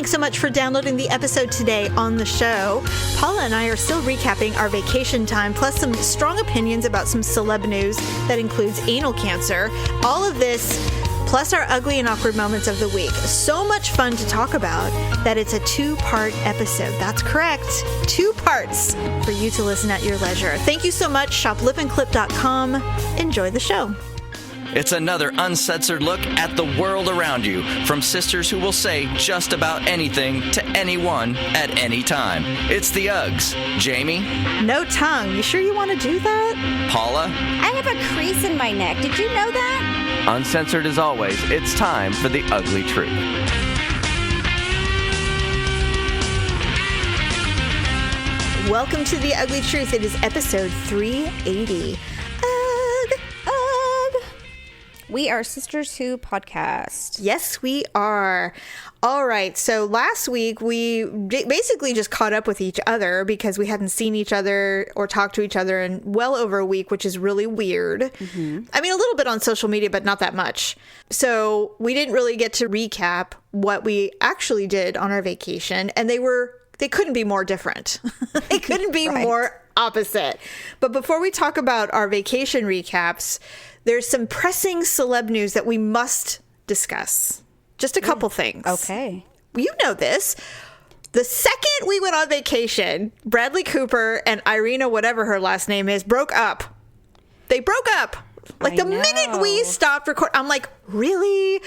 Thanks so much for downloading the episode today on the show. Paula and I are still recapping our vacation time, plus some strong opinions about some celeb news that includes anal cancer. All of this, plus our ugly and awkward moments of the week. So much fun to talk about that it's a two-part episode. That's correct. 2 parts for you to listen at your leisure. Thank you so much. ShopLipandClip.com. Enjoy the show. It's another uncensored look at the world around you, from sisters who will say just about anything to anyone at any time. It's the Uggs. Jamie? No tongue. You sure you want to do that? Paula? I have a crease in my neck. Did you know that? Uncensored as always, it's time for the ugly truth. Welcome to The Ugly Truth. It is episode 380. We are Sisters Who podcast. Yes, we are. All right. So last week, we basically just caught up with each other because we hadn't seen each other or talked to each other in well over a week, which is really weird. Mm-hmm. I mean, a little bit on social media, but not that much. So we didn't really get to recap what we actually did on our vacation. And they couldn't be more different. They couldn't be Right. more opposite. But before we talk about our vacation recaps, there's some pressing celeb news that we must discuss. Just a couple things. Okay. You know this. The second we went on vacation, Bradley Cooper and Irina, whatever her last name is, broke up. They broke up. Like the minute we stopped recording, I'm like, really?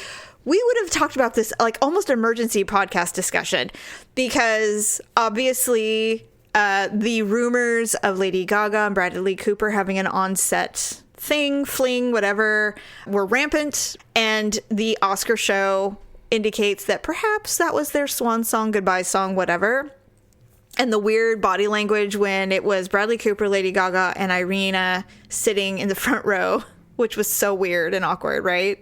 We would have talked about this like almost emergency podcast discussion, because obviously the rumors of Lady Gaga and Bradley Cooper having an on-set fling, whatever, were rampant. And the Oscar show indicates that perhaps that was their swan song, goodbye song, whatever. And the weird body language when it was Bradley Cooper, Lady Gaga, and Irina sitting in the front row, which was so weird and awkward, right?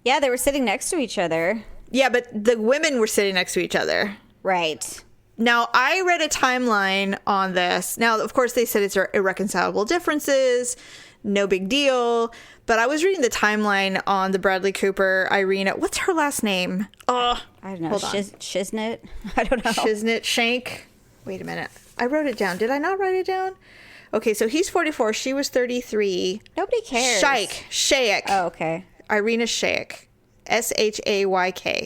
Yeah, they were sitting next to each other. Yeah, but the women were sitting next to each other. Right. Now, I read a timeline on this. Now, of course, they said it's irreconcilable differences. No big deal. But I was reading the timeline on the Bradley Cooper, Irina. What's her last name? Oh, I don't know. Hold on. Shiznit? I don't know. Shiznit Shank. Wait a minute. I wrote it down. Did I not write it down? Okay, so he's 44. She was 33. Nobody cares. Shayk. Oh, okay. Irina Shayk. Shayk.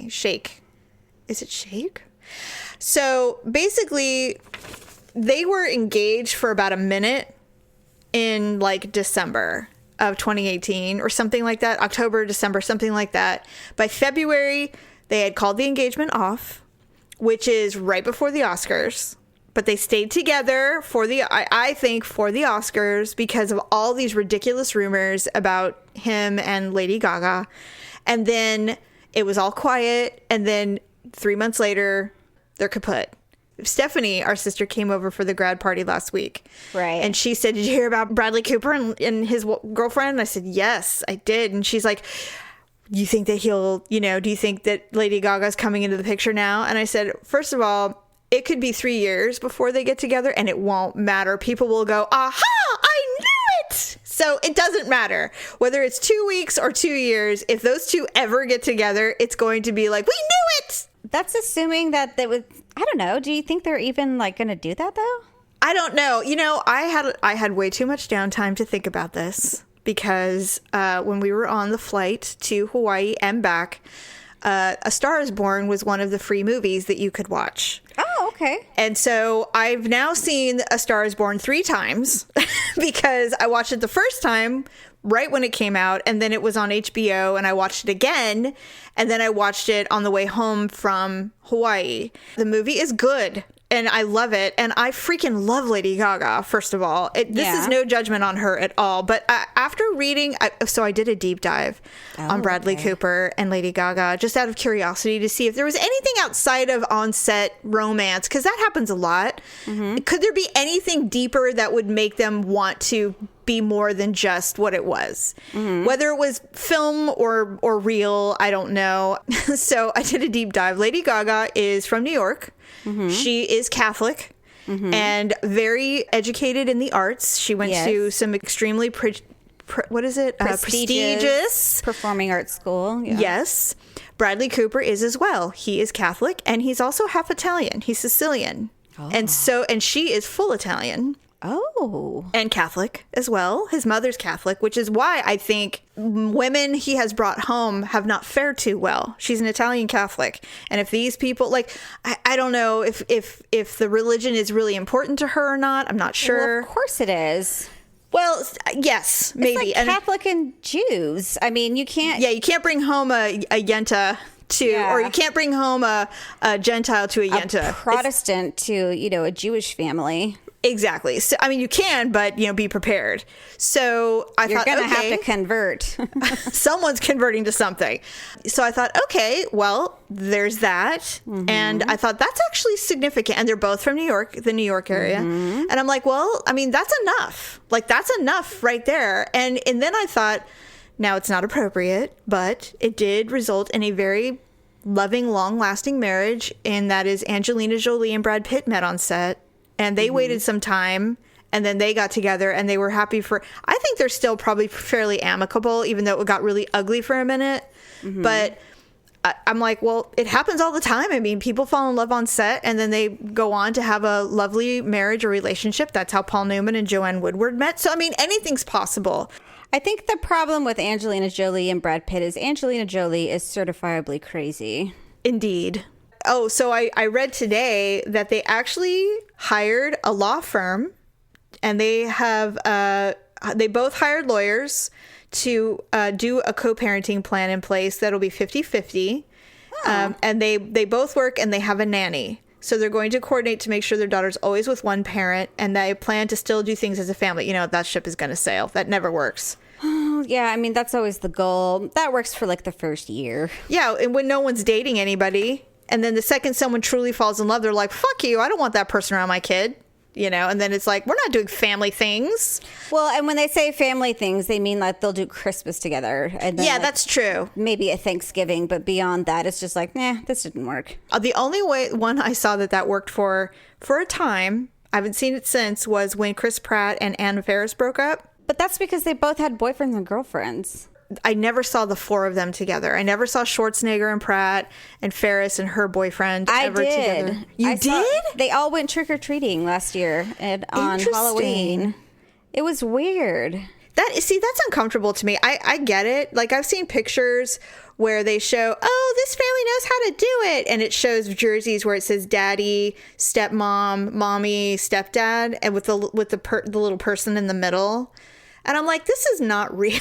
Shayk. Is it Shayk? So basically, they were engaged for about a minute in like December of 2018 or something like that. October, December, something like that. By February, they had called the engagement off, which is right before the Oscars. But they stayed together for I think for the Oscars because of all these ridiculous rumors about him and Lady Gaga. And then it was all quiet. And then 3 months later, they're kaput. Stephanie, our sister, came over for the grad party last week. Right. And she said, did you hear about Bradley Cooper and his girlfriend? And I said, yes, I did. And she's like, you think that do you think that Lady Gaga's coming into the picture now? And I said, first of all, it could be 3 years before they get together and it won't matter. People will go, aha, I knew it. So it doesn't matter whether it's 2 weeks or 2 years. If those two ever get together, it's going to be like, we knew it. That's assuming that they would. I don't know. Do you think they're even like going to do that though? I don't know. I had way too much downtime to think about this because when we were on the flight to Hawaii and back, A Star is Born was one of the free movies that you could watch. Oh, okay. And so I've now seen A Star is Born 3 times because I watched it the first time right when it came out, and then it was on HBO, and I watched it again, and then I watched it on the way home from Hawaii. The movie is good, and I love it, and I freaking love Lady Gaga, first of all. This is no judgment on her at all, but after reading, so I did a deep dive on Bradley Cooper and Lady Gaga, just out of curiosity to see if there was anything outside of on-set romance, because that happens a lot. Mm-hmm. Could there be anything deeper that would make them want to be more than just what it was? Mm-hmm. Whether it was film or real, I don't know. So I did a deep dive. Lady Gaga is from New York. Mm-hmm. She is Catholic and very educated in the arts. She went to some extremely prestigious performing arts school. Yeah. Yes. Bradley Cooper is as well. He is Catholic, and he's also half Italian. He's Sicilian. And she is full Italian. Oh. And Catholic as well. His mother's Catholic, which is why I think women he has brought home have not fared too well. She's an Italian Catholic. And if these people, like, I don't know if the religion is really important to her or not. I'm not sure. Well, of course it is. Well, yes, maybe. It's like Catholic and Jews. I mean, you can't. Yeah, you can't bring home a Yenta or you can't bring home a Gentile to a Yenta. A Protestant to, a Jewish family. Exactly. So, I mean, you can, but, be prepared. So I thought, you're going to have to convert. Someone's converting to something. So I thought, okay, well, there's that. Mm-hmm. And I thought that's actually significant. And they're both from New York, the New York area. Mm-hmm. And I'm like, well, I mean, that's enough. Like, that's enough right there. And then I thought, now it's not appropriate, but it did result in a very loving, long-lasting marriage. And that is Angelina Jolie and Brad Pitt met on set. And they waited some time, and then they got together, and they were happy I think they're still probably fairly amicable, even though it got really ugly for a minute. Mm-hmm. But I'm like, well, it happens all the time. I mean, people fall in love on set, and then they go on to have a lovely marriage or relationship. That's how Paul Newman and Joanne Woodward met. So, I mean, anything's possible. I think the problem with Angelina Jolie and Brad Pitt is Angelina Jolie is certifiably crazy. Indeed. Oh, so I read today that they actually hired a law firm, and they both hired lawyers to do a co-parenting plan in place that'll be 50-50. Oh. And they both work, and they have a nanny. So they're going to coordinate to make sure their daughter's always with one parent, and they plan to still do things as a family. That ship is going to sail. That never works. Yeah, I mean, that's always the goal. That works for like the first year. Yeah, and when no one's dating anybody. And then the second someone truly falls in love, they're like, fuck you. I don't want that person around my kid. And then it's like, we're not doing family things. Well, and when they say family things, they mean like they'll do Christmas together. And then that's true. Maybe a Thanksgiving. But beyond that, it's just like, this didn't work. The only one I saw that worked for a time, I haven't seen it since, was when Chris Pratt and Anna Faris broke up. But that's because they both had boyfriends and girlfriends. I never saw the four of them together. I never saw Schwarzenegger and Pratt and Ferris and her boyfriend ever together. You did? They all went trick-or-treating last year on Halloween. It was weird. That's uncomfortable to me. I get it. Like, I've seen pictures where they show, this family knows how to do it. And it shows jerseys where it says daddy, stepmom, mommy, stepdad, and with the little person in the middle. And I'm like, this is not real.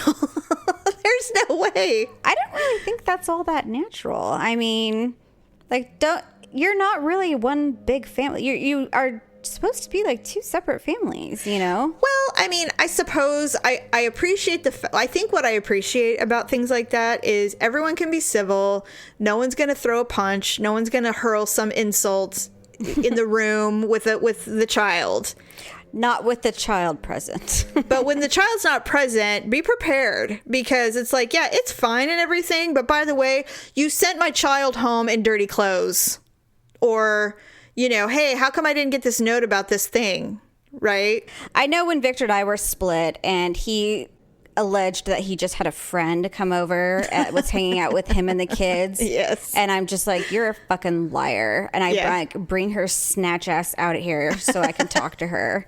There's no way. I don't really think that's all that natural. I mean, like, you're not really one big family. You are supposed to be like two separate families, Well, I mean, I suppose I appreciate I think what I appreciate about things like that is everyone can be civil. No one's going to throw a punch. No one's going to hurl some insults in the room with the child. Not with the child present. But when the child's not present, be prepared, because it's like, yeah, it's fine and everything, but by the way, you sent my child home in dirty clothes. Or, hey, how come I didn't get this note about this thing? Right? I know when Victor and I were split, and he alleged that he just had a friend come over, was hanging out with him and the kids. Yes. And I'm just like, you're a fucking liar. And I bring her snatch ass out of here so I can talk to her.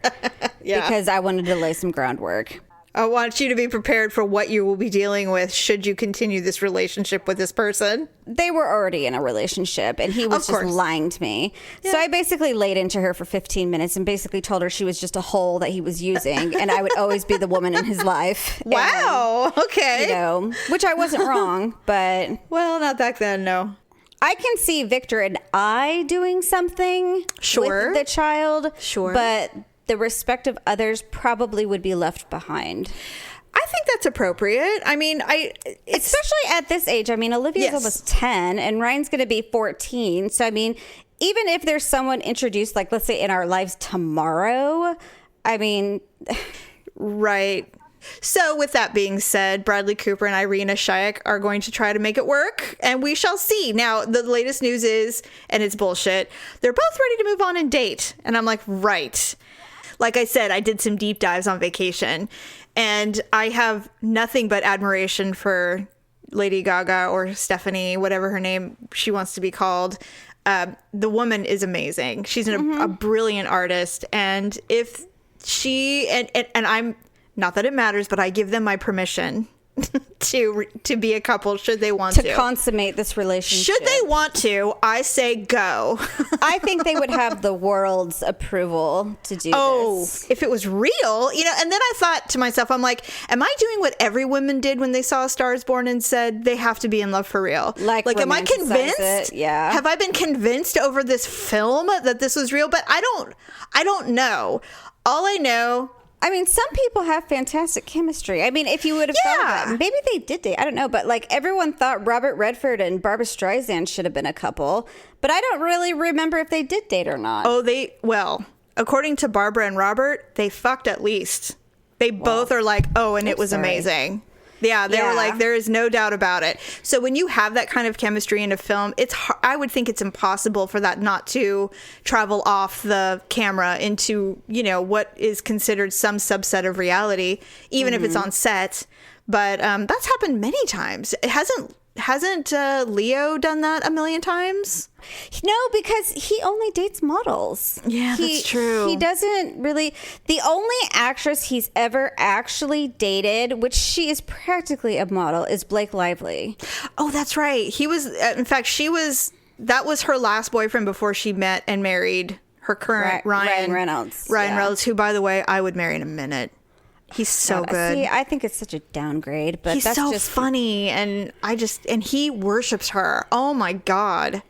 Yeah. Because I wanted to lay some groundwork. I want you to be prepared for what you will be dealing with should you continue this relationship with this person. They were already in a relationship, and he was just lying to me. Yeah. So I basically laid into her for 15 minutes and basically told her she was just a hole that he was using, and I would always be the woman in his life. Wow. And, okay. Which I wasn't wrong, but... Well, not back then, no. I can see Victor and I doing something with the child. Sure. But... the respect of others probably would be left behind. I think that's appropriate. I mean, especially at this age. I mean, Olivia's almost 10 and Ryan's going to be 14. So, I mean, even if there's someone introduced, like, let's say in our lives tomorrow, I mean... Right. So with that being said, Bradley Cooper and Irina Shayk are going to try to make it work, and we shall see. Now, the latest news is, and it's bullshit, they're both ready to move on and date. And I'm like, right. Like I said, I did some deep dives on vacation, and I have nothing but admiration for Lady Gaga or Stephanie, whatever her name she wants to be called. The woman is amazing. She's a brilliant artist. And if she, and I'm, not that it matters, but I give them my permission to be a couple should they want to consummate this relationship. Should they want to, I say go. I think they would have the world's approval to do this. If it was real, you know. And then I thought to myself, I'm like, am I doing what every woman did when they saw A Star Is Born and said they have to be in love for real? Like am I convinced? Yeah. Have I been convinced over this film that this was real? But I don't know. All I know, I mean, some people have fantastic chemistry. I mean, if you would have thought that, maybe they did date. I don't know. But like everyone thought Robert Redford and Barbra Streisand should have been a couple. But I don't really remember if they did date or not. Well, according to Barbara and Robert, they fucked at least. They both are like, and it was amazing. Yeah, they were like, there is no doubt about it. So when you have that kind of chemistry in a film, I would think it's impossible for that not to travel off the camera into, you know, what is considered some subset of reality, even if it's on set. But that's happened many times. It hasn't Leo done that a million times? No, because he only dates models. Yeah, that's true. He doesn't really. The only actress he's ever actually dated, which she is practically a model, is Blake Lively. Oh, that's right. He was, in fact, that was her last boyfriend before she met and married her current Ryan Reynolds. Ryan Reynolds, who, by the way, I would marry in a minute. He's so good. See, I think it's such a downgrade, but he's that's so just funny, and he worships her. Oh my God.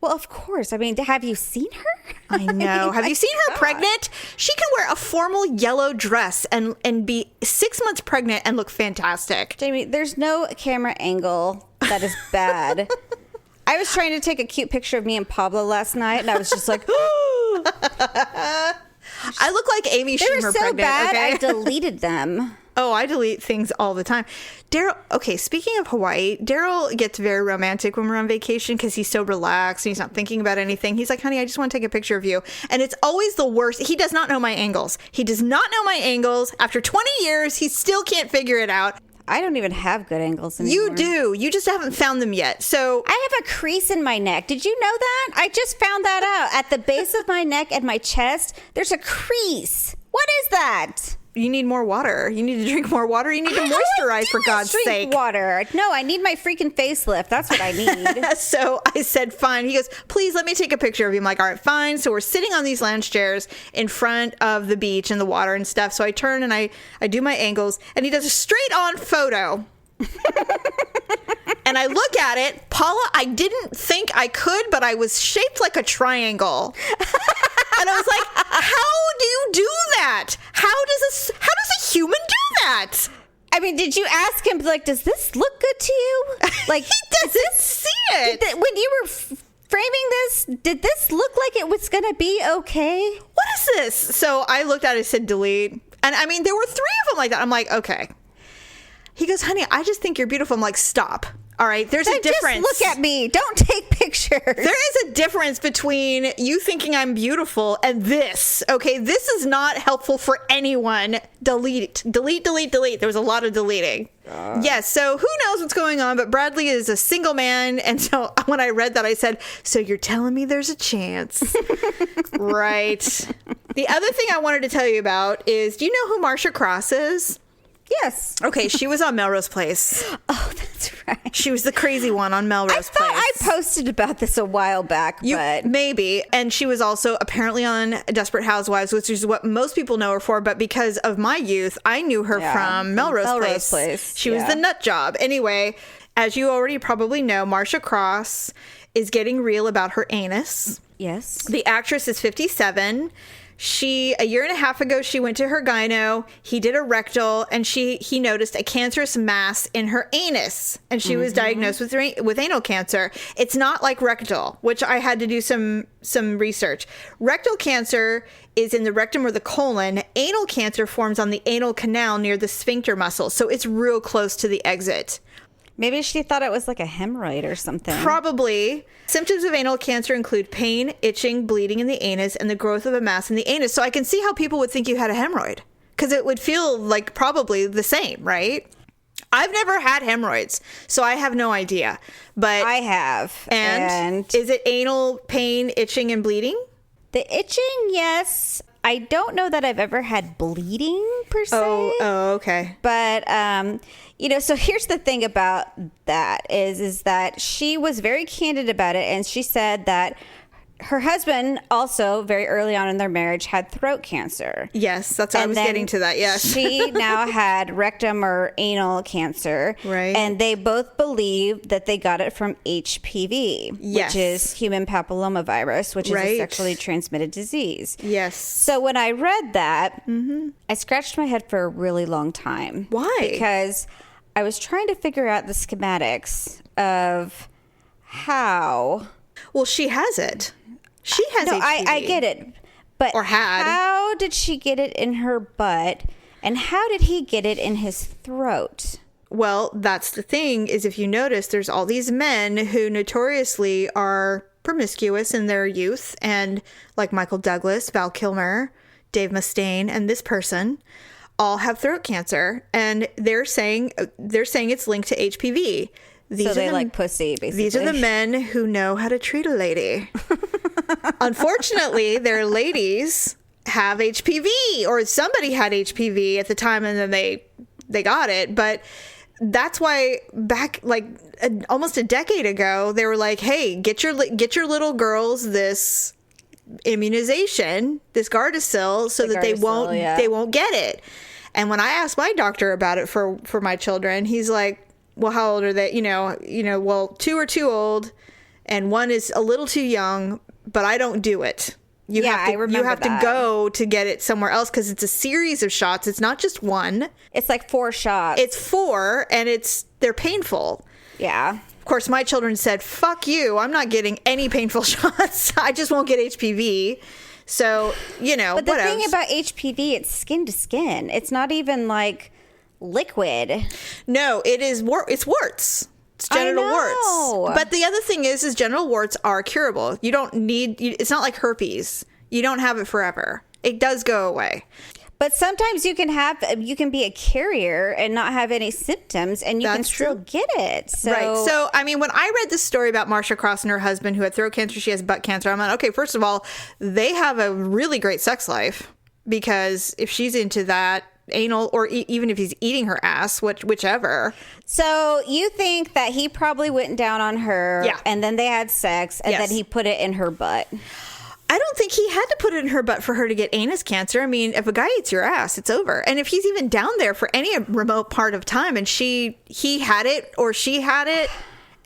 Well, of course. I mean, have you seen her? I know. Have you seen her pregnant? She can wear a formal yellow dress and be 6 months pregnant and look fantastic. Jamie, there's no camera angle that is bad. I was trying to take a cute picture of me and Pablo last night, and I was just like, I look like Amy Schumer pregnant. They were so bad, okay? I deleted them. Oh, I delete things all the time. Daryl, okay, speaking of Hawaii, Daryl gets very romantic when we're on vacation because he's so relaxed and he's not thinking about anything. He's like, honey, I just want to take a picture of you. And it's always the worst. He does not know my angles. After 20 years, he still can't figure it out. I don't even have good angles anymore. You do. You just haven't found them yet. So I have a crease in my neck. Did you know that? I just found that out. At the base of my neck and my chest, there's a crease. What is that? You need more water. You need to drink more water. You need to moisturize, for God's sake. Water. No, I need my freaking facelift. That's what I need. So I said, fine. He goes, please let me take a picture of you. I'm like, all right, fine. So we're sitting on these lounge chairs in front of the beach and the water and stuff. So I turn and I do my angles, and he does a straight on photo. And I look at it. Paula, I didn't think I could, but I was shaped like a triangle. And I was like, how do you do that? How does a human do that? I mean, did you ask him, like, does this look good to you? Like, he doesn't see it. When you were framing this, did this look like it was going to be okay? What is this? So I looked at it and said, delete. And I mean, there were 3 of them like that. I'm like, okay. He goes, honey, I just think you're beautiful. I'm like, stop. All right, there's a difference. Just look at me. Don't take pictures. There is a difference between you thinking I'm beautiful and this. Okay, this is not helpful for anyone. Delete. There was a lot of deleting. Yes, so who knows what's going on, but Bradley is a single man. And so when I read that, I said, so you're telling me there's a chance. Right. The other thing I wanted to tell you about is, do you know who Marcia Cross is? Yes. Okay, she was on Melrose Place. Oh, that's right. She was the crazy one on Melrose Place. I posted about this a while back, but maybe. And she was also apparently on Desperate Housewives, which is what most people know her for. But because of my youth, I knew her from Melrose Place. She was the nut job. Anyway, as you already probably know, Marcia Cross is getting real about her anus. Yes. The actress is 57. A year and a half ago, she went to her gyno. He did a rectal, and he noticed a cancerous mass in her anus, and she was diagnosed with anal cancer. It's not like rectal, which I had to do some research. Rectal cancer is in the rectum or the colon. Anal cancer forms on the anal canal near the sphincter muscle, so it's real close to the exit. Maybe she thought it was like a hemorrhoid or something. Probably. Symptoms of anal cancer include pain, itching, bleeding in the anus, and the growth of a mass in the anus. So I can see how people would think you had a hemorrhoid, because it would feel like probably the same, right? I've never had hemorrhoids, so I have no idea. But I have. And is it anal pain, itching, and bleeding? The itching, yes. I don't know that I've ever had bleeding per se. Oh, okay. But so here's the thing about that is that she was very candid about it, and she said that her husband also very early on in their marriage had throat cancer. Yes, that's what I was getting to that. Yes. She now had rectum or anal cancer. Right. And they both believe that they got it from HPV, yes, which is human papillomavirus, which is a sexually transmitted disease. Yes. So when I read that, I scratched my head for a really long time. Why? Because I was trying to figure out the schematics of how. Well, she has it. She has HPV. I get it. But or had. How did she get it in her butt? And how did he get it in his throat? Well, that's the thing, is if you notice, there's all these men who notoriously are promiscuous in their youth. And like Michael Douglas, Val Kilmer, Dave Mustaine, and this person all have throat cancer. And they're saying it's linked to HPV. So they like pussy, basically. These are the men who know how to treat a lady. Unfortunately, their ladies have HPV, or somebody had HPV at the time, and then they got it. But that's why back almost a decade ago, they were like, "Hey, get your little girls this immunization, this Gardasil, so that they won't get it." And when I asked my doctor about it for my children, he's like, well, how old are they? Well, 2 are too old and 1 is a little too young, but I don't do it. You have to go to get it somewhere else, because it's a series of shots. It's not just one. It's like 4 shots. It's 4, and they're painful. Yeah. Of course, my children said, fuck you. I'm not getting any painful shots. I just won't get HPV. So, But the thing about HPV, it's skin to skin. It's not even like liquid. No, it's warts. It's genital warts. But the other thing is genital warts are curable. You don't need, it's not like herpes. You don't have it forever. It does go away. But sometimes you can be a carrier and not have any symptoms, and you can still get it. So. Right. So, I mean, when I read this story about Marsha Cross and her husband who had throat cancer, she has butt cancer, I'm like, okay, first of all, they have a really great sex life, because if she's into that, anal, or even if he's eating her ass, whichever. So you think that he probably went down on her, and then they had sex, and then he put it in her butt? I don't think he had to put it in her butt for her to get anus cancer. I mean, if a guy eats your ass, it's over. And if he's even down there for any remote part of time, and he had it or she had it,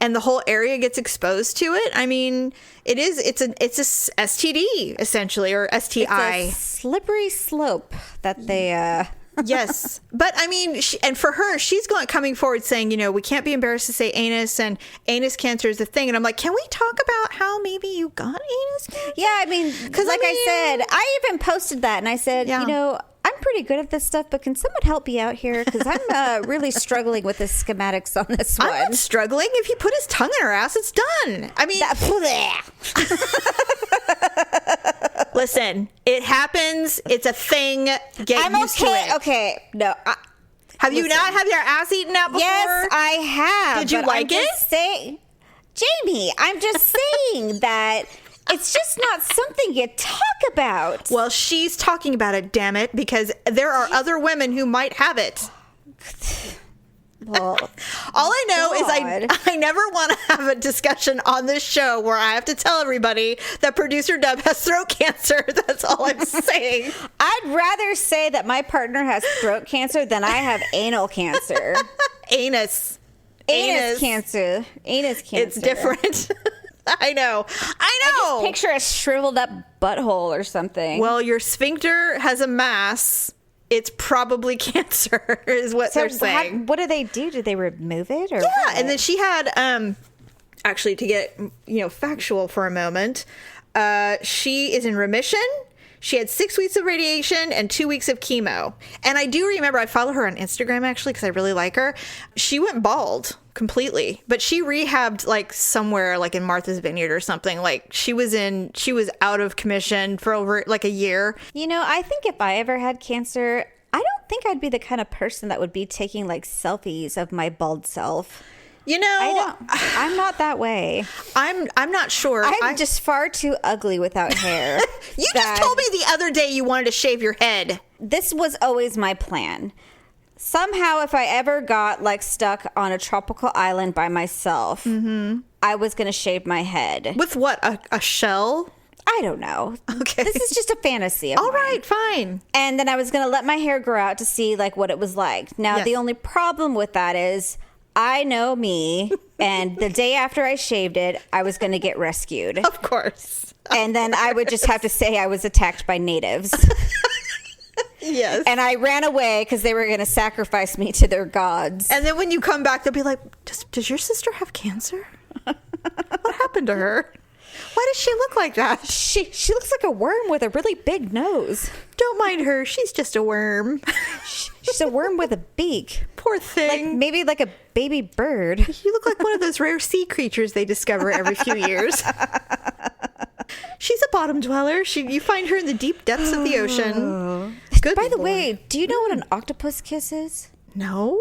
and the whole area gets exposed to it, I mean, it's a STD essentially, or STI. It's a slippery slope that they. Yes. But I mean, and for her, she's coming forward saying, we can't be embarrassed to say anus, and anus cancer is a thing. And I'm like, can we talk about how maybe you got anus cancer? Yeah, I mean, because I said, I even posted that, and I said, I'm pretty good at this stuff, but can someone help me out here? Because I'm really struggling with the schematics on this one. I'm not struggling. If he put his tongue in her ass, it's done. I mean, listen, it happens. It's a thing. Get used to it. Okay. No. Have you not had your ass eaten out before? Yes, I have. Did you like it? Jamie, I'm just saying that it's just not something you talk about. Well, she's talking about it, damn it, because there are other women who might have it. Well, all I know is I never want to have a discussion on this show where I have to tell everybody that producer Deb has throat cancer. That's all I'm saying. I'd rather say that my partner has throat cancer than I have anal cancer. Anus cancer. It's different. I know. I just picture a shriveled up butthole or something. Well, your sphincter has a mass. It's probably cancer, is what they're saying. What do they do? Do they remove it? Or what? And then she had, actually, to get factual for a moment, she is in remission. She had 6 weeks of radiation and 2 weeks of chemo. And I do remember, I follow her on Instagram, actually, because I really like her. She went bald completely, but she rehabbed somewhere in Martha's Vineyard or something. She was out of commission for over a year. I think if I ever had cancer, I don't think I'd be the kind of person that would be taking like selfies of my bald self. You know, I'm not that way. I'm not sure. I'm just far too ugly without hair. You just told me the other day you wanted to shave your head. This was always my plan. Somehow, if I ever got like stuck on a tropical island by myself, I was going to shave my head. With what? A shell? I don't know. Okay. This is just a fantasy. All right, fine. And then I was going to let my hair grow out to see like what it was like. Now, the only problem with that is I know me, and the day after I shaved it, I was going to get rescued. Of course. And then I would just have to say I was attacked by natives. Yes. And I ran away because they were going to sacrifice me to their gods. And then when you come back, they'll be like, does your sister have cancer? What happened to her? Why does she look like that? She looks like a worm with a really big nose. Don't mind her. She's just a worm. She's a worm with a beak. Poor thing. Maybe like a baby bird. You look like one of those rare sea creatures they discover every few years. She's a bottom dweller. You find her in the deep depths of the ocean. Good By the Lord. way, do you know what an octopus kiss is? No.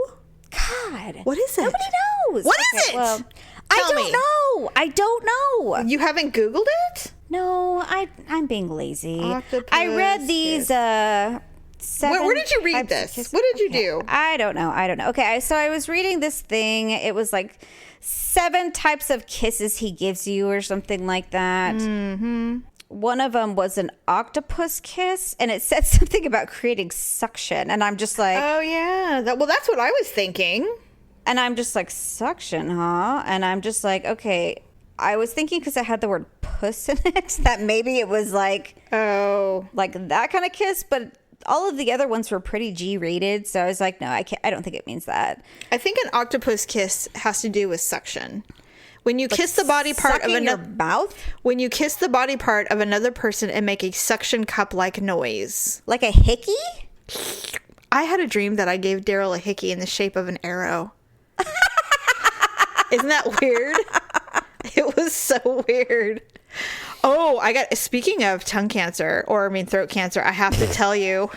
God. What is it? Nobody knows. What is it? Well, Tell I don't me. know. I don't know. You haven't Googled it? No, I'm being lazy. Octopus I read these seven Where did you read types of this? kisses. What did you do? I don't know. Okay, so I was reading this thing. It was like 7 types of kisses he gives you or something like that. Mm-hmm. One of them was an octopus kiss, and it said something about creating suction. And I'm just like... Oh, yeah. That's what I was thinking. And I'm just like, suction, huh? And I'm just like, okay. I was thinking because it had the word puss in it, that maybe it was like... Oh. Like that kind of kiss, but... All of the other ones were pretty G-rated, so I was like, no, I don't think it means that. I think an octopus kiss has to do with suction. When you kiss the body part of another mouth, when you kiss the body part of another person and make a suction cup like noise, like a hickey. I had a dream that I gave Daryl a hickey in the shape of an arrow. Isn't that weird? It was so weird. Oh, speaking of throat cancer, I have to tell you.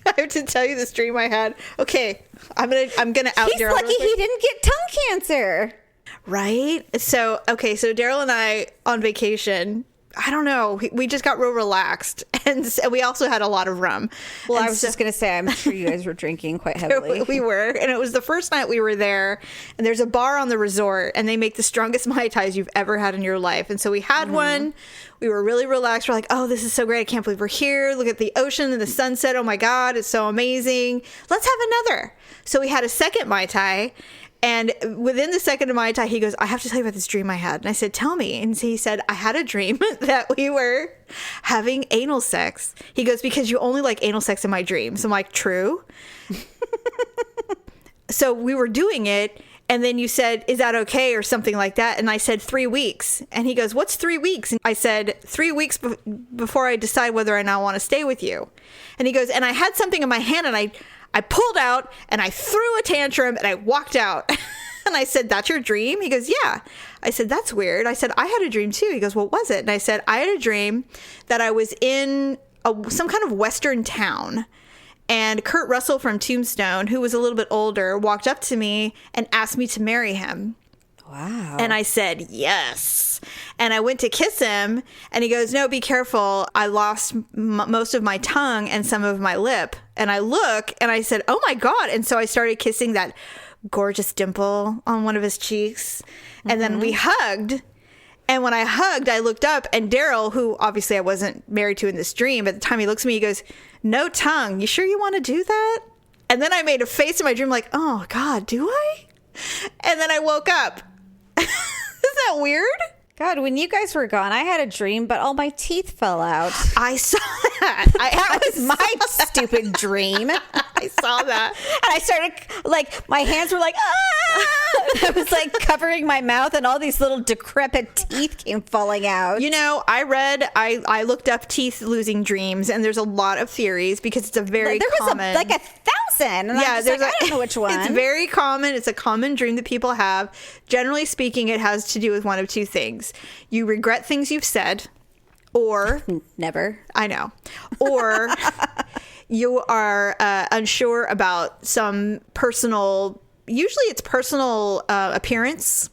I have to tell you this dream I had. Okay, I'm gonna out He's Daryl. lucky he didn't get tongue cancer. Right? So Daryl and I on vacation, I don't know, we just got real relaxed, and we also had a lot of rum. Well, I was just gonna say, I'm sure you guys were drinking quite heavily. We were, and it was the first night we were there, and there's a bar on the resort, and they make the strongest Mai Tais you've ever had in your life. And so we had one. We were really relaxed. We're like, oh, this is so great. I can't believe we're here. Look at the ocean and the sunset. Oh my God, it's so amazing. Let's have another. So we had a second Mai Tai. And within the second Mai Tai, he goes, I have to tell you about this dream I had. And I said, tell me. And so he said, I had a dream that we were having anal sex. He goes, because you only like anal sex in my dreams. I'm like, true. So we were doing it. And then you said, is that okay? Or something like that. And I said, 3 weeks. And he goes, what's 3 weeks? And I said, 3 weeks before I decide whether or not I want to stay with you. And he goes, and I had something in my hand, and I pulled out, and I threw a tantrum, and I walked out. And I said, that's your dream? He goes, yeah. I said, that's weird. I said, I had a dream too. He goes, what was it? And I said, I had a dream that I was in some kind of Western town. And Kurt Russell from Tombstone, who was a little bit older, walked up to me and asked me to marry him. Wow. And I said, yes. And I went to kiss him, and he goes, no, be careful. I lost most of my tongue and some of my lip. And I look, and I said, oh my God. And so I started kissing that gorgeous dimple on one of his cheeks. And then we hugged. And when I hugged, I looked up, and Daryl, who obviously I wasn't married to in this dream, at the time he looks at me, he goes, no tongue. You sure you want to do that? And then I made a face in my dream like, oh God, do I? And then I woke up. Isn't that weird? God, when you guys were gone, I had a dream, but all my teeth fell out. I saw that. That was my stupid dream. I saw that. And I started, like, my hands were like, ah! I was like covering my mouth, and all these little decrepit teeth came falling out. You know, I looked up teeth losing dreams, and there's a lot of theories because it's a very common. There was like 1,000. And yeah, I don't know which one. It's very common. It's a common dream that people have. Generally speaking, it has to do with one of two things. You regret things you've said, or never. I know. Or you are unsure about some personal, usually it's personal appearance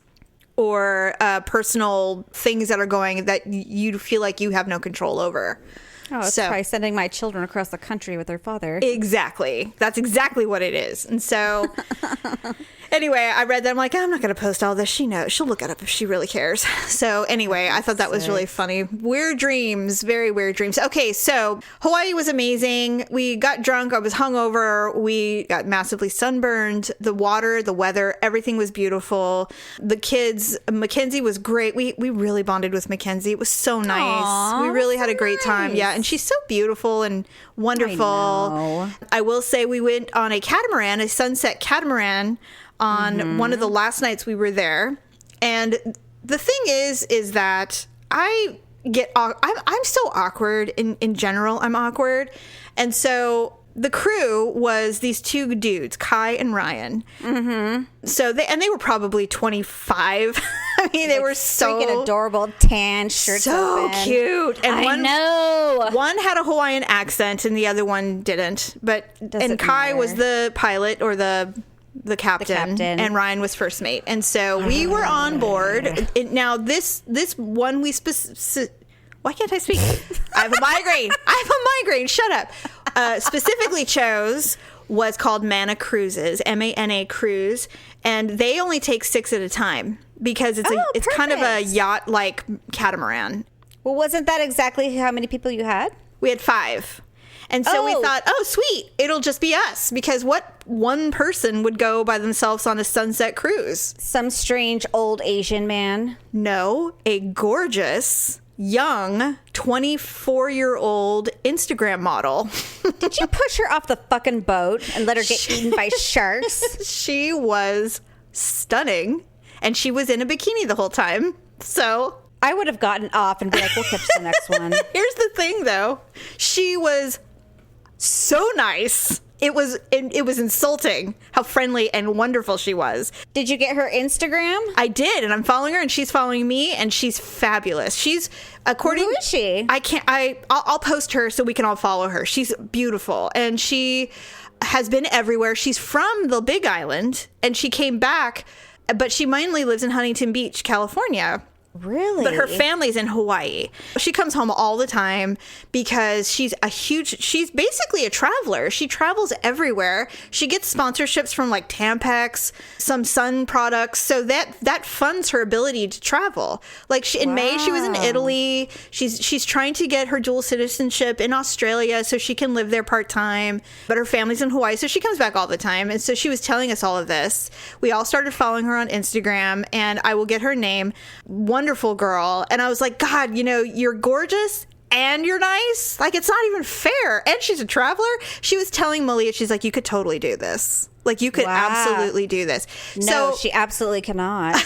or personal things that are going that you feel like you have no control over. Oh, it's probably sending my children across the country with their father. Exactly. That's exactly what it is. And so anyway, I read that. I'm like, I'm not going to post all this. She knows. She'll look it up if she really cares. So anyway, I thought that was really funny. Weird dreams. Very weird dreams. Okay, so Hawaii was amazing. We got drunk. I was hungover. We got massively sunburned. The water, the weather, everything was beautiful. The kids, Mackenzie was great. We really bonded with Mackenzie. It was so nice. Aww, we really had a great nice. time. Yeah, and she's so beautiful and wonderful. I will say we went on a catamaran, a sunset catamaran, on one of the last nights we were there. And the thing is that I'm so awkward in general. I'm awkward. And so the crew was these two dudes, Kai and Ryan. So they were probably 25. I mean, they were so freaking adorable, tan shirts, so open. cute. And one had a Hawaiian accent, and the other one didn't. And Kai was the pilot or the captain, and Ryan was first mate. And so we were on board. Now this one why can't I speak? I have a migraine. Shut up. Specifically chose was called Mana Cruises, MANA Cruise, and they only take 6 at a time because it's kind of a yacht-like catamaran. Well, wasn't that exactly how many people you had? We had 5. And so we thought, oh, sweet, it'll just be us. Because what one person would go by themselves on a sunset cruise? Some strange old Asian man. No, a gorgeous, young, 24-year-old Instagram model. Did you push her off the fucking boat and let her get eaten by sharks? She was stunning. And she was in a bikini the whole time. So I would have gotten off and be like, we'll catch the next one. Here's the thing, though. She was so nice. It was insulting how friendly and wonderful she was. Did you get her Instagram? I did, and I'm following her, and she's following me, and she's fabulous. She's Who is she? I'll post her so we can all follow her. She's beautiful, and she has been everywhere. She's from the Big Island, and she came back, but she mainly lives in Huntington Beach, California. Really? But her family's in Hawaii. She comes home all the time because she's basically a traveler. She travels everywhere. She gets sponsorships from like Tampax, some sun products. So that funds her ability to travel. Like in May, she was in Italy. She's trying to get her dual citizenship in Australia so she can live there part-time. But her family's in Hawaii, so she comes back all the time. And so she was telling us all of this. We all started following her on Instagram, and I will get her name. Wonderful girl. And I was like, God, you're gorgeous and you're nice. Like, it's not even fair. And she's a traveler. She was telling Malia, she's like, you could totally do this. Like, you could absolutely do this. No, she absolutely cannot.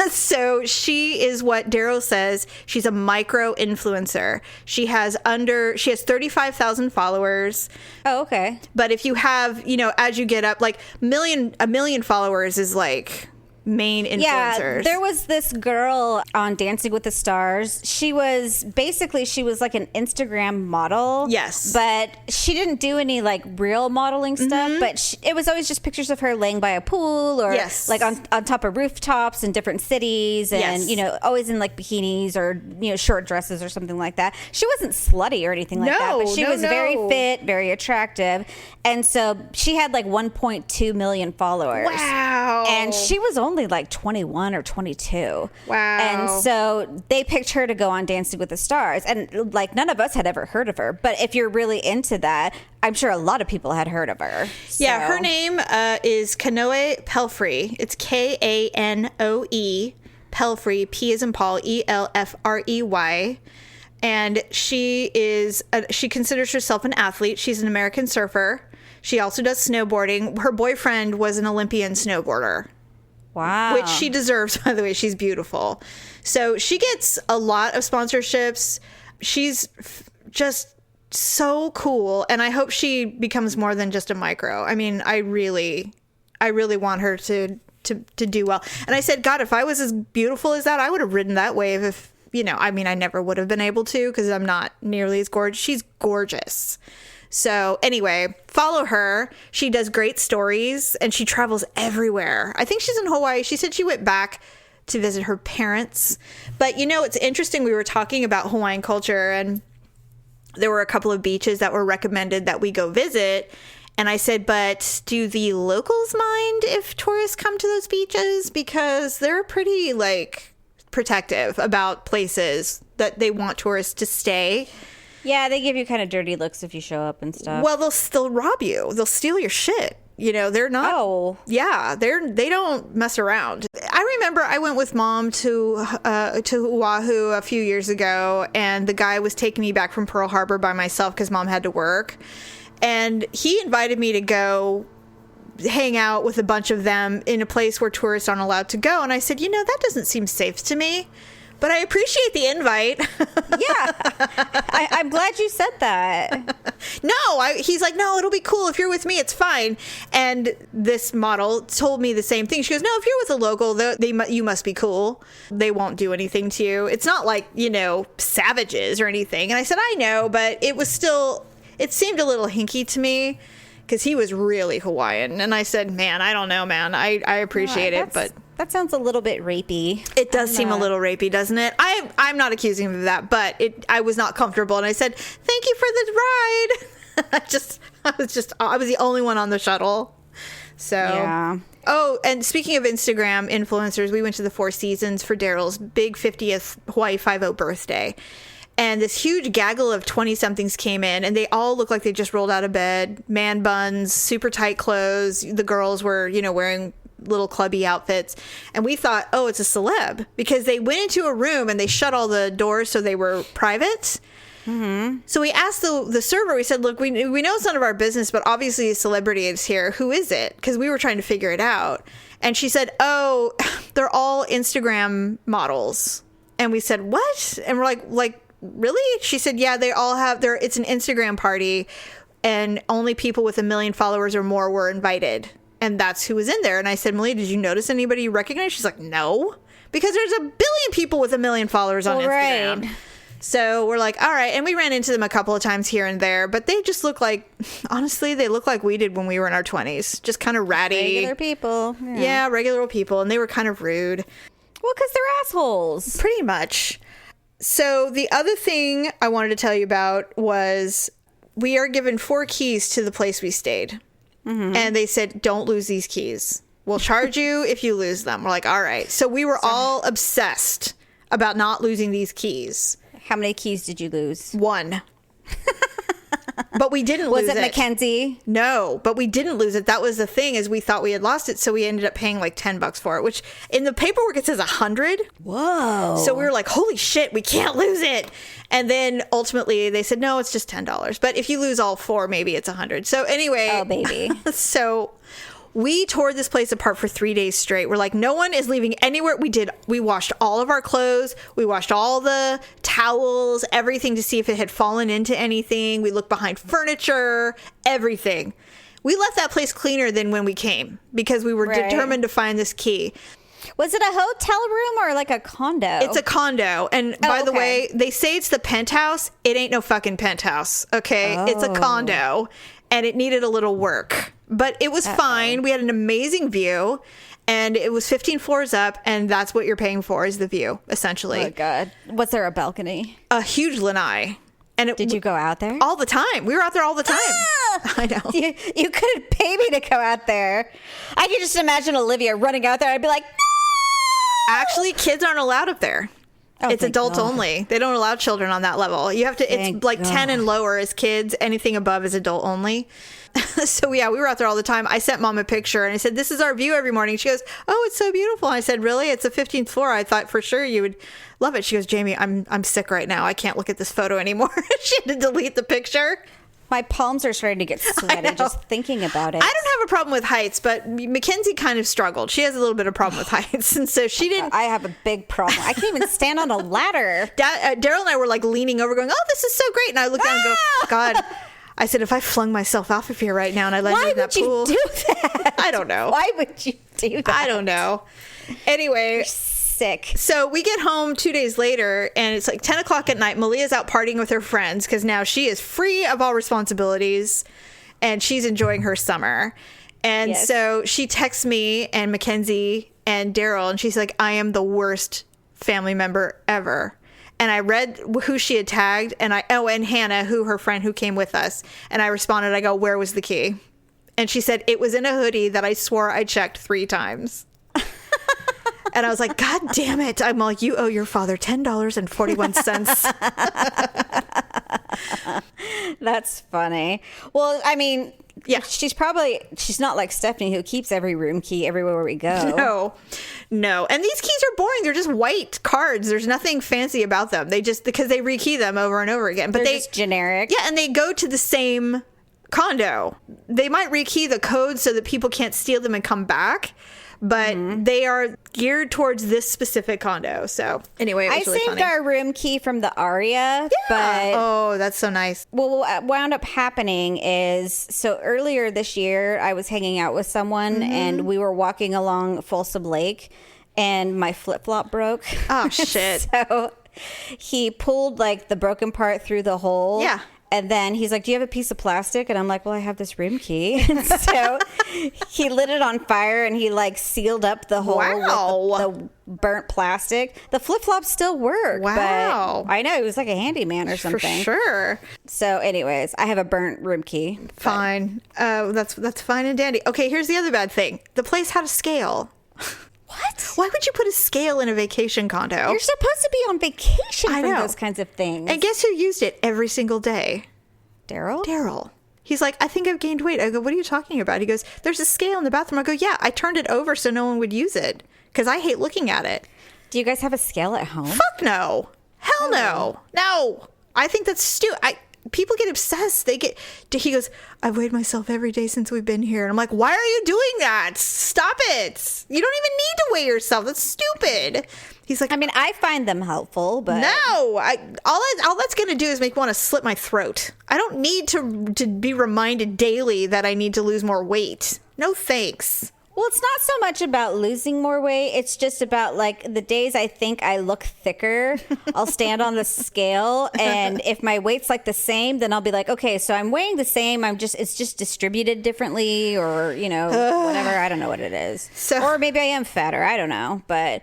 So she is what Daryl says. She's a micro influencer. She has 35,000 followers. Oh, okay. But if you have, as you get up, like a million followers is like main influencers. Yeah, there was this girl on Dancing with the Stars. She was like an Instagram model. Yes. But she didn't do any like real modeling stuff, but it was always just pictures of her laying by a pool or like on top of rooftops in different cities and, always in like bikinis or, short dresses or something like that. She wasn't slutty or anything like that, but she was very fit, very attractive. And so she had like 1.2 million followers. Wow. And she was only like 21 or 22. Wow. And so they picked her to go on Dancing with the Stars. And like none of us had ever heard of her. But if you're really into that, I'm sure a lot of people had heard of her. So. Yeah, her name is Kanoe Pelfrey. It's Kanoe Pelfrey, P as in Paul, Elfrey. And she considers herself an athlete. She's an American surfer. She also does snowboarding. Her boyfriend was an Olympian snowboarder. Wow. Which she deserves, by the way. She's beautiful. So she gets a lot of sponsorships. She's just so cool. And I hope she becomes more than just a micro. I mean, I really want her to do well. And I said, God, if I was as beautiful as that, I would have ridden that wave I never would have been able to because I'm not nearly as gorgeous. She's gorgeous. So anyway, follow her. She does great stories and she travels everywhere. I think she's in Hawaii. She said she went back to visit her parents. But it's interesting. We were talking about Hawaiian culture and there were a couple of beaches that were recommended that we go visit. And I said, but do the locals mind if tourists come to those beaches? Because they're pretty protective about places that they want tourists to stay. Yeah, they give you kind of dirty looks if you show up and stuff. Well, they'll rob you. They'll steal your shit. They're not. Oh. Yeah, they don't mess around. I remember I went with Mom to Oahu a few years ago, and the guy was taking me back from Pearl Harbor by myself because Mom had to work. And he invited me to go hang out with a bunch of them in a place where tourists aren't allowed to go. And I said, that doesn't seem safe to me. But I appreciate the invite. Yeah. I'm glad you said that. No, he's like, no, it'll be cool. If you're with me, it's fine. And this model told me the same thing. She goes, no, if you're with a local, you must be cool. They won't do anything to you. It's not like, savages or anything. And I said, I know, but it seemed a little hinky to me because he was really Hawaiian. And I said, man, I don't know, man. I appreciate it, but... That sounds a little bit rapey. It does seem a little rapey, doesn't it? I'm not accusing him of that, but I was not comfortable, and I said, "Thank you for the ride." I was the only one on the shuttle. So, yeah. Oh, and speaking of Instagram influencers, we went to the Four Seasons for Daryl's big 50th Hawaii 5-0 birthday. And this huge gaggle of 20-somethings came in, and they all looked like they just rolled out of bed. Man buns, super tight clothes. The girls were, wearing little clubby outfits. And we thought, oh, it's a celeb. Because they went into a room and they shut all the doors so they were private. Mm-hmm. So we asked the server, we said, look, we know it's none of our business, but obviously a celebrity is here. Who is it? Because we were trying to figure it out. And she said, oh, they're all Instagram models. And we said, what? And we're like, really? She said, yeah, they all have it's an Instagram party and only people with 1 million followers or more were invited. And that's who was in there. And I said, Malia, did you notice anybody you recognize? She's like, no, because there's 1 billion people with 1 million followers on Instagram. Right. So we're like, all right. And we ran into them a couple of times here and there, but they just look like, honestly, they look like we did when we were in our 20s. Just kind of ratty. Regular people. Yeah, regular people. And they were kind of rude. Well, because they're assholes. Pretty much. So the other thing I wanted to tell you about was we are given 4 keys to the place we stayed. Mm-hmm. And they said, don't lose these keys. We'll charge you if you lose them. We're like, all right. So we were all obsessed about not losing these keys. How many keys did you lose? 1. But we didn't lose it. Was it Mackenzie? No, but we didn't lose it. That was the thing, is we thought we had lost it, so we ended up paying like $10 for it, which in the paperwork it says 100. Whoa. So we were like, holy shit, we can't lose it. And then ultimately they said, no, it's just $10. But if you lose all 4, maybe it's 100. So anyway. Oh, baby. So we tore this place apart for 3 days straight. We're like, no one is leaving anywhere. We washed all of our clothes. We washed all the towels, everything to see if it had fallen into anything. We looked behind furniture, everything. We left that place cleaner than when we came because we were determined to find this key. Was it a hotel room or like a condo? It's a condo. And by the way, they say it's the penthouse. It ain't no fucking penthouse. Okay. Oh. It's a condo and it needed a little work. But it was fine. We had an amazing view, and it was 15 floors up, and that's what you're paying for is the view, essentially. Oh, God. Was there a balcony? A huge lanai. And did you go out there? All the time. We were out there all the time. Ah! I know. You couldn't pay me to go out there. I could just imagine Olivia running out there. I'd be like, no! Actually, kids aren't allowed up there. Oh, it's adults only. They don't allow children on that level. You have to, it's like 10 and lower is kids. Anything above is adult only. So yeah, we were out there all the time. I sent Mom a picture and I said, this is our view every morning. She goes, oh, it's so beautiful. And I said, really? It's the 15th floor. I thought for sure you would love it. She goes, Jamie, I'm sick right now. I can't look at this photo anymore. She had to delete the picture. My palms are starting to get sweaty just thinking about it. I don't have a problem with heights, but Mackenzie kind of struggled. She has a little bit of problem with heights. And so she didn't. I have a big problem. I can't even stand on a ladder. Daryl and I were like leaning over going, oh, this is so great. And I looked down and go, God. I said, if I flung myself off of here right now and I landed in that pool. Why would you do that? I don't know. Why would you do that? I don't know. Anyway. You're sick. So we get home 2 days later, and it's like 10 o'clock at night. Malia's out partying with her friends because now she is free of all responsibilities, and she's enjoying her summer. And so she texts me and Mackenzie and Daryl, and she's like, I am the worst family member ever. And I read who she had tagged, and and Hannah, her friend who came with us. And I responded, I go, where was the key? And she said, it was in a hoodie that I swore I checked 3 times. And I was like, God damn it. I'm like, you owe your father $10.41. That's funny. Well, I mean, yeah, she's not like Stephanie who keeps every room key everywhere we go. No. And these keys are boring. They're just white cards. There's nothing fancy about them. Because they rekey them over and over again. But they're just generic. Yeah, and they go to the same condo. They might rekey the code so that people can't steal them and come back. But they are geared towards this specific condo. So anyway, it was really funny. I saved our room key from the Aria. Yeah. Oh, that's so nice. Well, what wound up happening is, so earlier this year, I was hanging out with someone and we were walking along Folsom Lake and my flip-flop broke. Oh, shit. So he pulled like the broken part through the hole. Yeah. And then he's like, do you have a piece of plastic? And I'm like, well, I have this room key. And so he lit it on fire and he like sealed up the hole with the burnt plastic. The flip-flops still work. Wow. But I know, it was like a handyman or something. For sure. So anyways, I have a burnt room key. Fine. That's fine and dandy. Okay, here's the other bad thing. The place had a scale. What? Why would you put a scale in a vacation condo? You're supposed to be on vacation from those kinds of things. And guess who used it every single day? Daryl? He's like, I think I've gained weight. I go, what are you talking about? He goes, there's a scale in the bathroom. I go, yeah, I turned it over so no one would use it because I hate looking at it. Do you guys have a scale at home? Fuck no. Hell no. No. I think that's stupid. People get obsessed. He goes, I've weighed myself every day since we've been here. And I'm like, why are you doing that? Stop it. You don't even need to weigh yourself. That's stupid. He's like, I mean, I find them helpful, but no, all that's going to do is make me want to slit my throat. I don't need to be reminded daily that I need to lose more weight. No thanks. Well, it's not so much about losing more weight. It's just about like the days I think I look thicker, I'll stand on the scale. And if my weight's like the same, then I'll be like, okay, so I'm weighing the same. It's just distributed differently or, whatever. I don't know what it is. Or maybe I am fatter. I don't know. But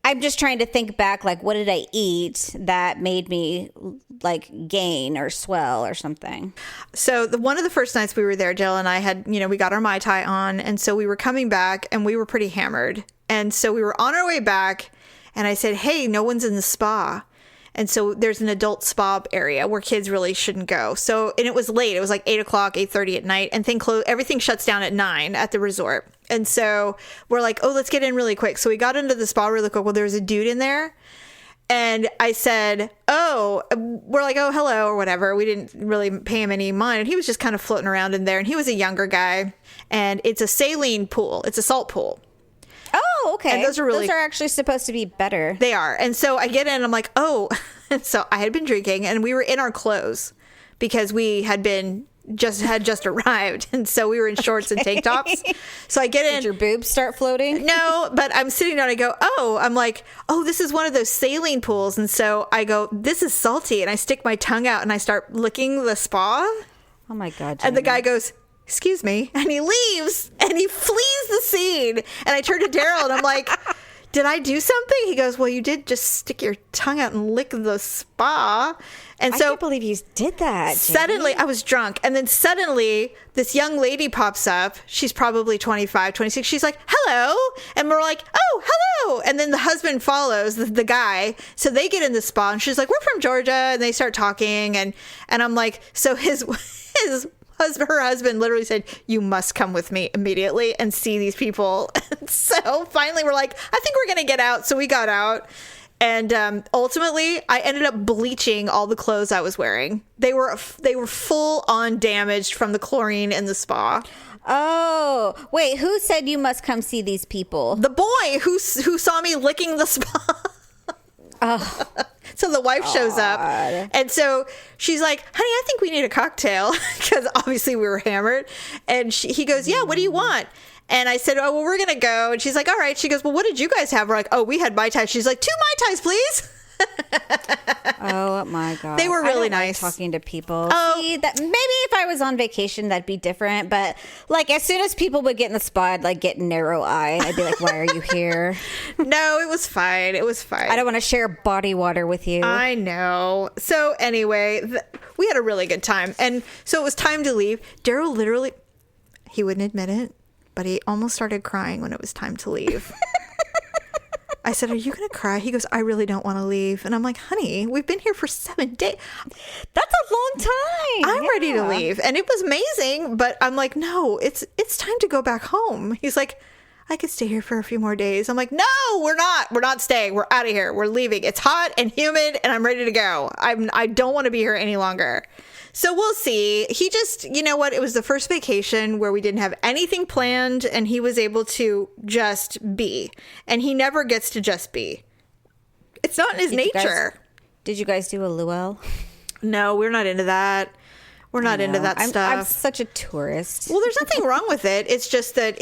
I'm just trying to think back, like, what did I eat that made me like gain or swell or something? So one of the first nights we were there, Jill and I had, we got our Mai Tai on. And so we were coming back and we were pretty hammered. And so we were on our way back and I said, hey, no one's in the spa. And so there's an adult spa area where kids really shouldn't go. And it was late. It was like 8 o'clock, 8:30 at night. And everything shuts down at 9 at the resort. And so we're like, oh, let's get in really quick. So we got into the spa really quick. Well, there was a dude in there. And I said, we're like, oh, hello or whatever. We didn't really pay him any mind. And he was just kind of floating around in there. And he was a younger guy. And it's a saline pool. It's a salt pool. Oh, okay. And those are actually supposed to be better. They are. And so I get in and I'm like, oh. And so I had been drinking and we were in our clothes because we had just arrived. And so we were in shorts and tank tops. So I get in. Did your boobs start floating? No, but I'm sitting down. I go, I'm like, this is one of those saline pools. And so I go, this is salty. And I stick my tongue out and I start licking the spa. Oh my God. Jamie. And the guy goes, excuse me. And he leaves and he flees the scene. And I turn to Daryl and I'm like, did I do something? He goes, well, you did just stick your tongue out and lick the spa. And so I can't believe you did that. Suddenly, I was drunk. And then suddenly, this young lady pops up. She's probably 25, 26. She's like, hello. And we're like, oh, hello. And then the husband follows the guy. So they get in the spa. And she's like, we're from Georgia. And they start talking. And I'm like, so her husband literally said, you must come with me immediately and see these people. And so finally we're like, I think we're going to get out. So we got out. And ultimately, I ended up bleaching all the clothes I was wearing. They were full on damaged from the chlorine in the spa. Oh, wait, who said you must come see these people? The boy who saw me licking the spa. Oh. So the wife shows up, and so she's like, honey, I think we need a cocktail, because obviously we were hammered. And he goes, yeah, what do you want? And I said, oh, well, we're going to go. And she's like, all right. She goes, well, what did you guys have? We're like, oh, we had Mai Tais. She's like, 2 Mai Tais, please. Oh my god, they were really I don't nice. like talking to people. See, that maybe if I was on vacation that'd be different, but like as soon as people would get in the spot, I'd like get narrow eyed. I'd be like, why are you here? No, it was fine. It was fine. I don't want to share body water with you. I know. So anyway, we had a really good time, and so it was time to leave. Daryl literally, he wouldn't admit it, but he almost started crying when it was time to leave. I said, are you going to cry? He goes, I really don't want to leave. And I'm like, honey, we've been here for 7 days. That's a long time. I'm ready to leave. And it was amazing. But I'm like, no, it's time to go back home. He's like, I could stay here for a few more days. I'm like, no, we're not. We're not staying. We're out of here. We're leaving. It's hot and humid and I'm ready to go. I don't want to be here any longer. So we'll see. He just, you know what? It was the first vacation where we didn't have anything planned and he was able to just be. And he never gets to just be. It's not in his nature. Did you guys do a luau? No, we're not into that. We're not into that stuff. I'm such a tourist. Well, there's nothing wrong with it. It's just that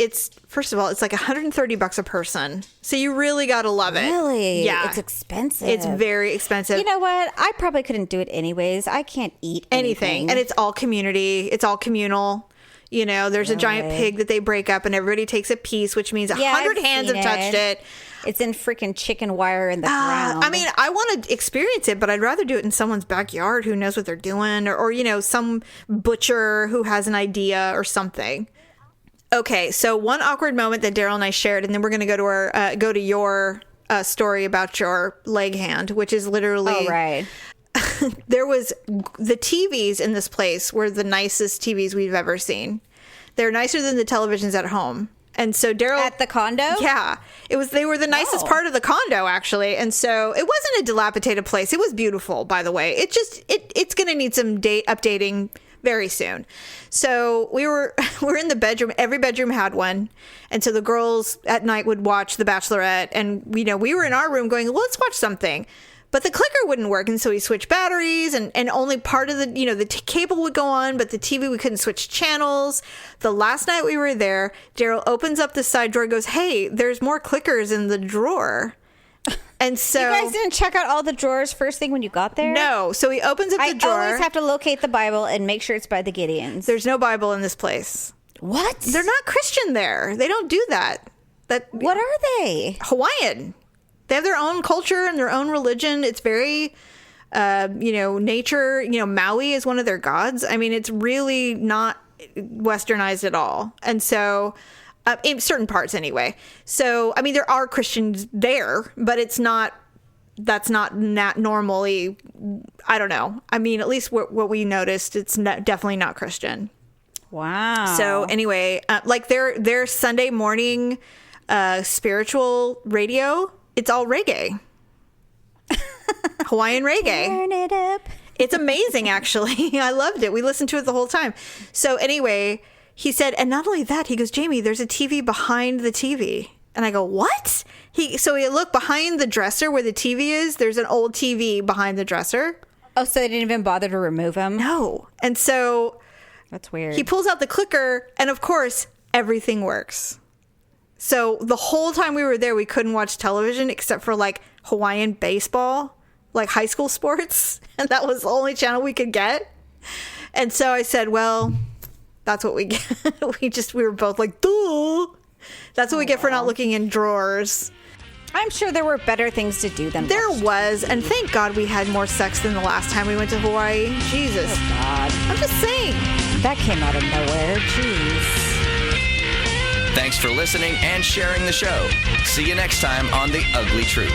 first of all, it's like $130 a person. So you really got to love it. Really? Yeah. It's expensive. It's very expensive. You know what? I probably couldn't do it anyways. I can't eat anything. And it's all community. It's all communal. You know, there's a giant pig that they break up and everybody takes a piece, which means 100 hands have touched it. It's in freaking chicken wire in the ground. I mean, I want to experience it, but I'd rather do it in someone's backyard who knows what they're doing or you know, some butcher who has an idea or something. Okay, so one awkward moment that Daryl and I shared, and then we're going to go to your story about your leg hand, which is literally... Oh, right. There was... The TVs in this place were the nicest TVs we've ever seen. They're nicer than the televisions at home. And so Daryl... At the condo? Yeah. They were the nicest part of the condo, actually. And so it wasn't a dilapidated place. It was beautiful, by the way. It's going to need some updating very soon. So we're in the bedroom. Every bedroom had one. And so the girls at night would watch The Bachelorette. And, you know, we were in our room going, let's watch something. But the clicker wouldn't work, and so we switched batteries, and only part of the, you know, the cable would go on, but the TV, we couldn't switch channels. The last night we were there, Daryl opens up the side drawer and goes, hey, there's more clickers in the drawer. And so... You guys didn't check out all the drawers first thing when you got there? No. So he opens up the drawer. I always have to locate the Bible and make sure it's by the Gideons. There's no Bible in this place. What? They're not Christian there. They don't do that. What are they? Hawaiian. They have their own culture and their own religion. It's very, you know, nature. You know, Maui is one of their gods. I mean, it's really not westernized at all. And so, in certain parts anyway. So, I mean, there are Christians there, but that's not normally, I don't know. I mean, at least what we noticed, it's definitely not Christian. Wow. So anyway, like their Sunday morning spiritual radio, it's all reggae. Hawaiian reggae. Turn it up. It's amazing, actually. I loved it. We listened to it the whole time. So anyway, he said, and not only that, he goes, Jamie, there's a TV behind the TV. And I go, what? So he looked behind the dresser where the TV is. There's an old TV behind the dresser. Oh, so they didn't even bother to remove him? No. And so... That's weird. He pulls out the clicker, and of course, everything works. So the whole time we were there, we couldn't watch television except for like Hawaiian baseball, like high school sports. And that was the only channel we could get. And so I said, well, that's what we get. We were both like, duh. That's what we get for not looking in drawers. I'm sure there were better things to do than there was, and thank God we had more sex than the last time we went to Hawaii. Jesus. Oh, God. I'm just saying. That came out of nowhere. Jeez. Thanks for listening and sharing the show. See you next time on The Ugly Truth.